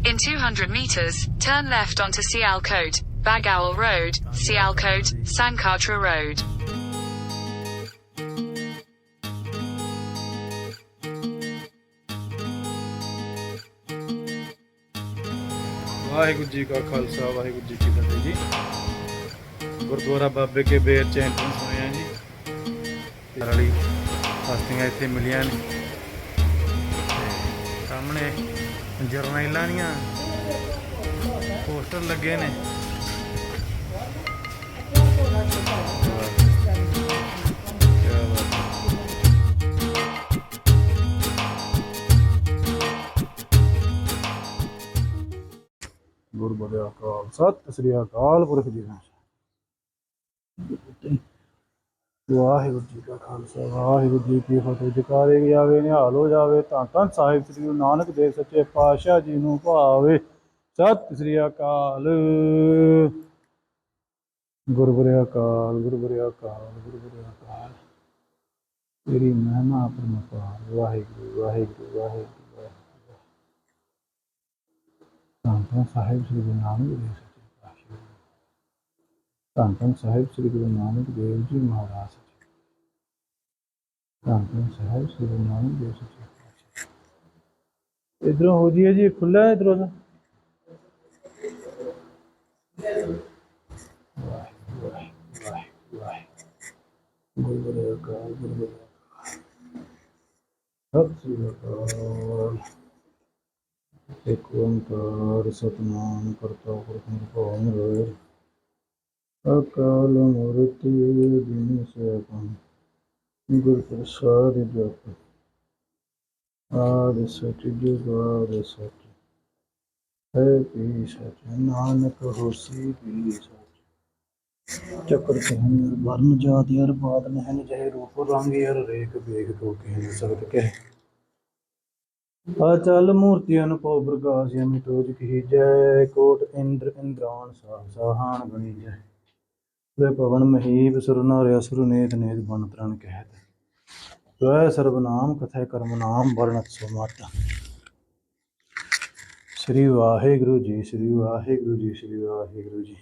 In 200 meters, turn left onto Sialkot, Bagaul Road, Sialkot, Sankatra Road. Waheguru ji का खालसा वाहिगुरू जी की फतेह जी। गुरुद्वारा बाबे के बेर च एंट्रेंस होए हैं जी। वाली हस्तियां इत्थे मिलियां ने। सामने जरनैलां दियां पोस्टर लगे ने। गुरबुरे अकाल सत श्री अकाल पुरख जी। वाहिगुरू जी का खालसा वाहिगुरू जी की फतेह। जकारे जावे निहाल हो जावे धन धन साहिब श्री गुरु नानक देव सच्चे पातशाह जी नूं भावे। सत श्री अकाल। गुरबुरे अकाल गुरबुरे अकाल गुरबुरे अकाल। तेरी महिमा परमपार। वाहिगुरू वाहिगुरू वाहिगुरू। ਧੰਨ ਧੰਨ ਸਾਹਿਬ ਸ੍ਰੀ ਗੁਰੂ ਨਾਨਕ ਦੇਵ ਸੱਚੇ ਪਾਤਸ਼ਾਹ। ਧੰਨ ਧੰਨ ਸਾਹਿਬ ਸ੍ਰੀ ਗੁਰੂ ਨਾਨਕ ਦੇਵ ਜੀ ਮਹਾਰਾਜ ਸੱਚੇ। ਧੰਨ ਧੰਨ ਸਾਹਿਬ ਸ੍ਰੀ ਗੁਰੂ ਨਾਨਕ ਦੇਵ ਸੱਚੇ ਪਾਤਸ਼ਾਹ। ਇਧਰੋਂ ਹੋ ਜੀਏ ਜੀ ਖੁੱਲਾ ਇਧਰੋਂ ਦਾ। ਗੁਰਬੁਰੇ ਅਕਾਲ ਗੁਰਬੁਰੇ ਅਕਾਲ ਸਤਿ ਸ੍ਰੀ ਅਕਾਲ। ਇੱਕ ਓੰਕਾਰ ਸਤਿਨਾਮ ਕਰਤਾ ਪੁਰਖ ਨਿਰਭਉ ਨਿਰਵੈਰ ਅਕਾਲ ਮੂਰਤਿ ਅਜੂਨੀ ਸੈਭੰ ਗੁਰ ਪ੍ਰਸਾਦਿ ਜਪੁ ਆਦਿ ਸਚਿ ਜੁਗਾਦਿ ਸਚਿ ਹੈ ਭੀ ਸਚਿ ਨਾਨਕ ਹੋਸੀ ਭੀ ਸਚਿ। ਚੱਕਰ ਕਹਿਨ ਵਰਨ ਜਾਤਿ ਅਰ ਬਾਦ ਨਹਿਨ ਜਹ ਰੂਪ ਰੰਗ ਅਰ ਰੇਖ ਵੇਖ ਤੋ ਕਹਿ ਸਬਦ ਕਹਿ। ਅਚਲ ਮੂਰਤੀ ਅਨੁਭਵ ਪ੍ਰਕਾਸ਼ ਅਮਿਤੋਜ ਕੀ ਜੈ। ਕੋਟ ਇੰਦਰ ਇੰਦਰਾਨ ਸਾਹਾਨ ਬਣੀ ਜੈ। ਵੇ ਪਵਨ ਮਹੀਪ ਸੁਰ ਨਾਰਿ ਅਸੁਰ ਨੇਤ ਨੇਤ ਬਨ ਤਰਨ ਕਹਿਤ। ਤਵੈ ਸਰਬਨਾਮ ਕਥੈ ਕਰਮ ਨਾਮ ਵਰਣਤ ਸੋ ਮਤ। ਸ੍ਰੀ ਵਾਹਿਗੁਰੂ ਜੀ ਸ੍ਰੀ ਵਾਹਿਗੁਰੂ ਜੀ ਸ੍ਰੀ ਵਾਹਿਗੁਰੂ ਜੀ।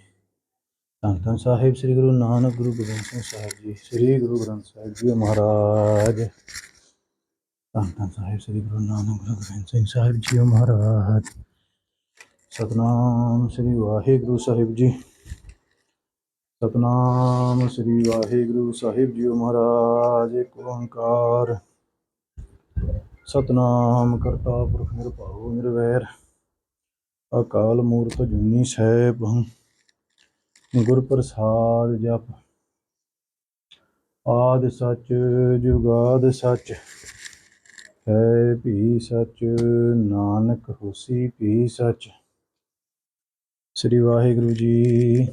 ਧੰਨ ਧੰਨ ਸਾਹਿਬ ਸ੍ਰੀ ਗੁਰੂ ਨਾਨਕ ਗੁਰੂ ਗੋਬਿੰਦ ਸਿੰਘ ਸਾਹਿਬ ਜੀ ਸ੍ਰੀ ਗੁਰੂ ਗ੍ਰੰਥ ਸਾਹਿਬ ਜੀ ਮਹਾਰਾਜ। ਧੰਨ ਧੰਨ ਸਾਹਿਬ ਸ੍ਰੀ ਗੁਰੂ ਨਾਨਕ ਗੁਰੂ ਗੋਬਿੰਦ ਸਿੰਘ ਸਾਹਿਬ ਜੀ ਮਹਾਰਾਜ। ਸਤਨਾਮ ਸ੍ਰੀ ਵਾਹਿਗੁਰੂ ਸਾਹਿਬ ਜੀ। ਸਤਨਾਮ ਸ੍ਰੀ ਵਾਹਿਗੁਰੂ ਸਾਹਿਬ ਜੀ ਮਹਾਰਾਜ। ਇੱਕ ਓੰਕਾਰ ਸਤਨਾਮ ਕਰਤਾ ਪੁਰਖ ਨਿਰਭਉ ਨਿਰਵੈਰ ਅਕਾਲ ਮੂਰਤਿ ਅਜੂਨੀ ਸੈਭੰ ਗੁਰ ਪ੍ਰਸਾਦਿ ਜਪੁ ਆਦਿ ਸਚ ਜੁਗਾਦਿ ਸਚ ਹੈ ਭੀ ਸਚ ਨਾਨਕ ਹੋਸੀ ਭੀ ਸਚ। ਸ੍ਰੀ ਵਾਹਿਗੁਰੂ ਜੀ।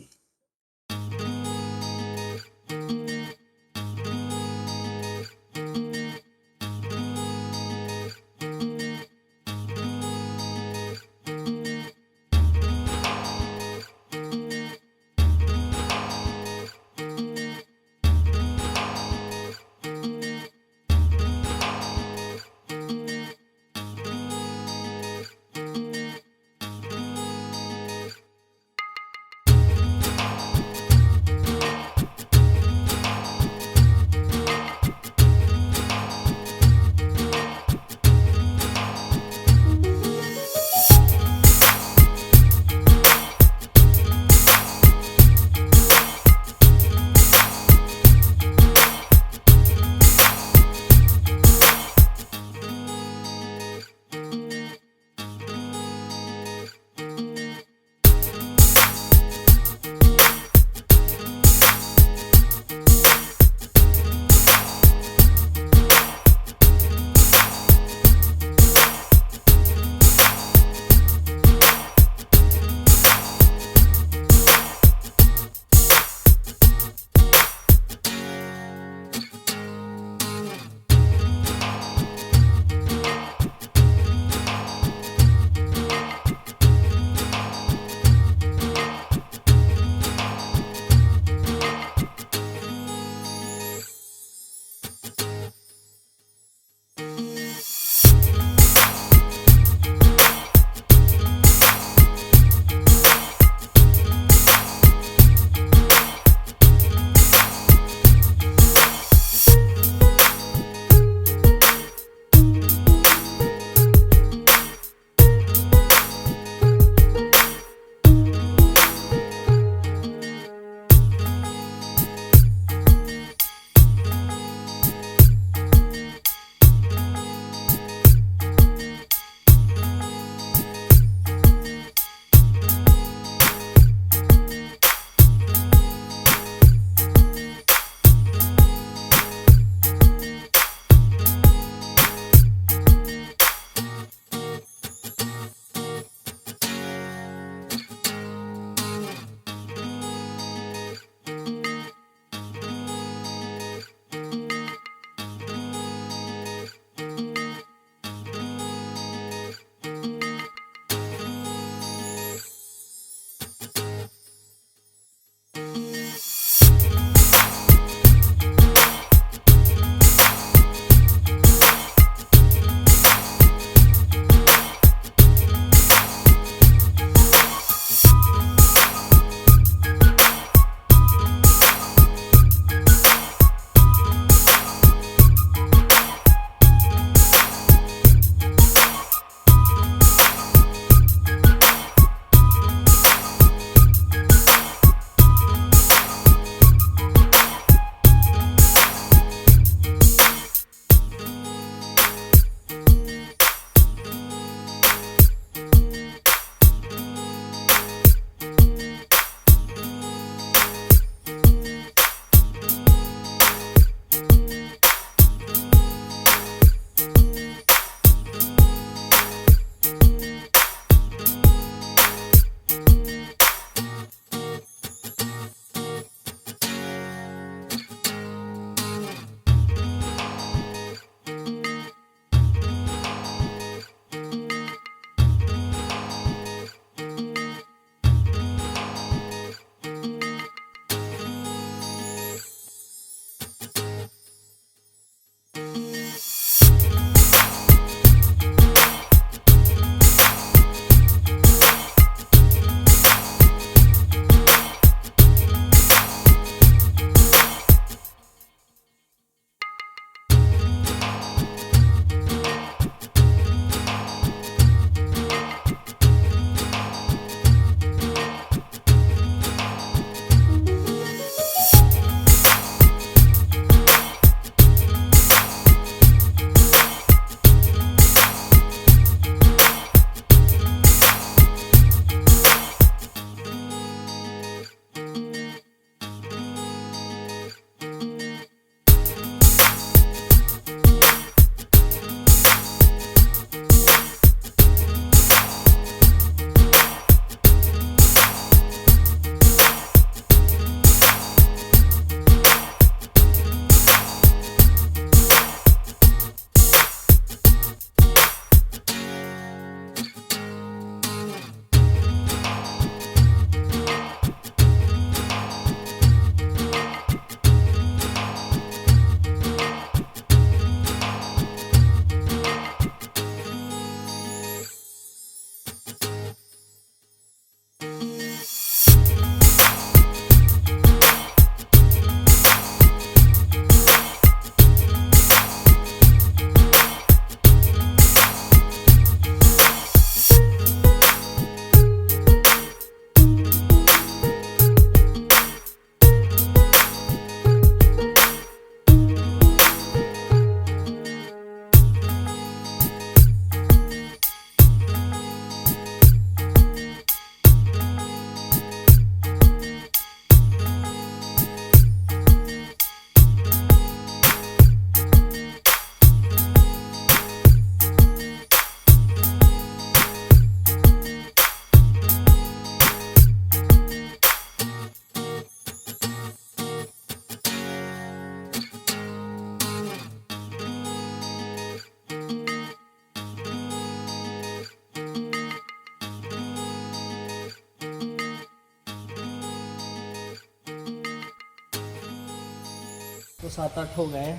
तो 7-8 हो गए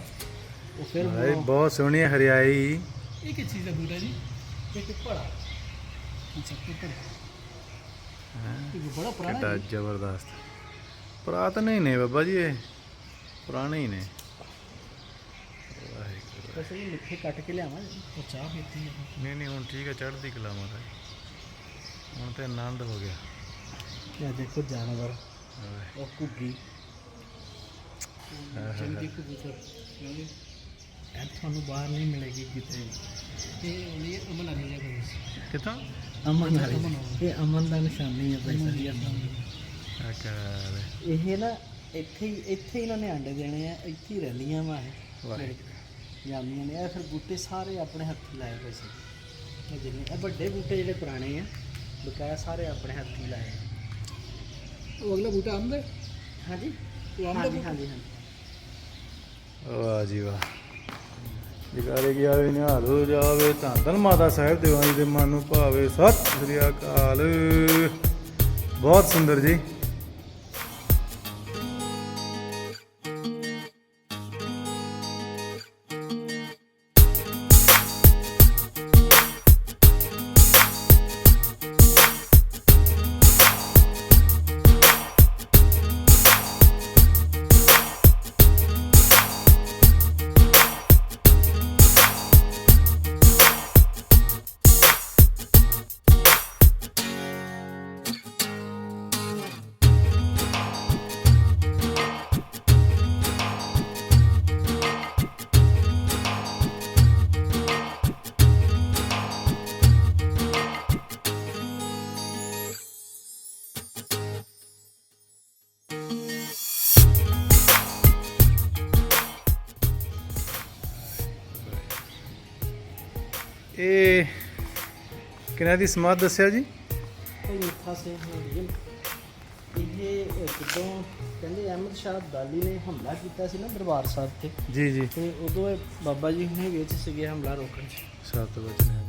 तो फिर भाई बहुत सोहनी हरियाई। एक ही चीज़ है बूटा जी, एक बड़ा अच्छा बड़ा पुराना कितना जबरदस्त पुरातन ही ने बाबा जी, ये पुराने ही ने। वैसे ये मिठे कट के लिया तो चाह पीती है नहीं हूँ ठीक है, चढ़ती कला महाराज, हूँ तो आनंद हो गया। या देखो जानवर और घुग्गी चंगी कबूतर थानू बाहर नहीं मिलेगी कितने। ये अमन वाली जगह कितना अमन वाली, ये अमन का निशानी है भाई। ये ना इत्थे इन्होंने अंडे देने हैं, इत्थे ही रहंदियां वा जामियां ने। फिर बूटे सारे अपने हत्थी लाए पे से जिन्ने बड़े बूटे ਜਿਹੜੇ पुराने हैं बकाया सारे अपने हत्थी लाए। वो अगला बूटा आम दे हाँ जी वो आम दे हाँ जी हाँ। वाह जी वाह, ਜਗਾਰੇ ਗਿਆ ਵੀ ਨਿਹਾਲ ਹੋ ਜਾਵੇ, ਧੰਨ ਧੰਨ ਮਾਤਾ ਸਾਹਿਬ ਦੇਵਾਂ ਜੀ ਦੇ ਮਨ ਨੂੰ ਭਾਵੇ। ਸਤਿ ਸ੍ਰੀ ਅਕਾਲ। ਬਹੁਤ ਸੁੰਦਰ ਜੀ। ਇਹ ਕਿਹਨਾਂ ਦੀ ਸਮਾਧ ਦੱਸਿਆ ਜੀ? ਇਹ ਮਿੱਠਾ ਸੇ ਇਹ ਜਦੋਂ ਕਹਿੰਦੇ ਅਹਿਮਦ ਸ਼ਾਹ ਅਬਦਾਲੀ ਨੇ ਹਮਲਾ ਕੀਤਾ ਸੀ ਨਾ ਦਰਬਾਰ ਸਾਹਿਬ ਤੇ ਜੀ ਜੀ, ਤੇ ਉਦੋਂ ਇਹ ਬਾਬਾ ਜੀ ਹੁਣੇ ਵਿੱਚ ਸੀਗੇ ਹਮਲਾ ਰੋਕਣ 'ਚ। 7 ਵਜੇ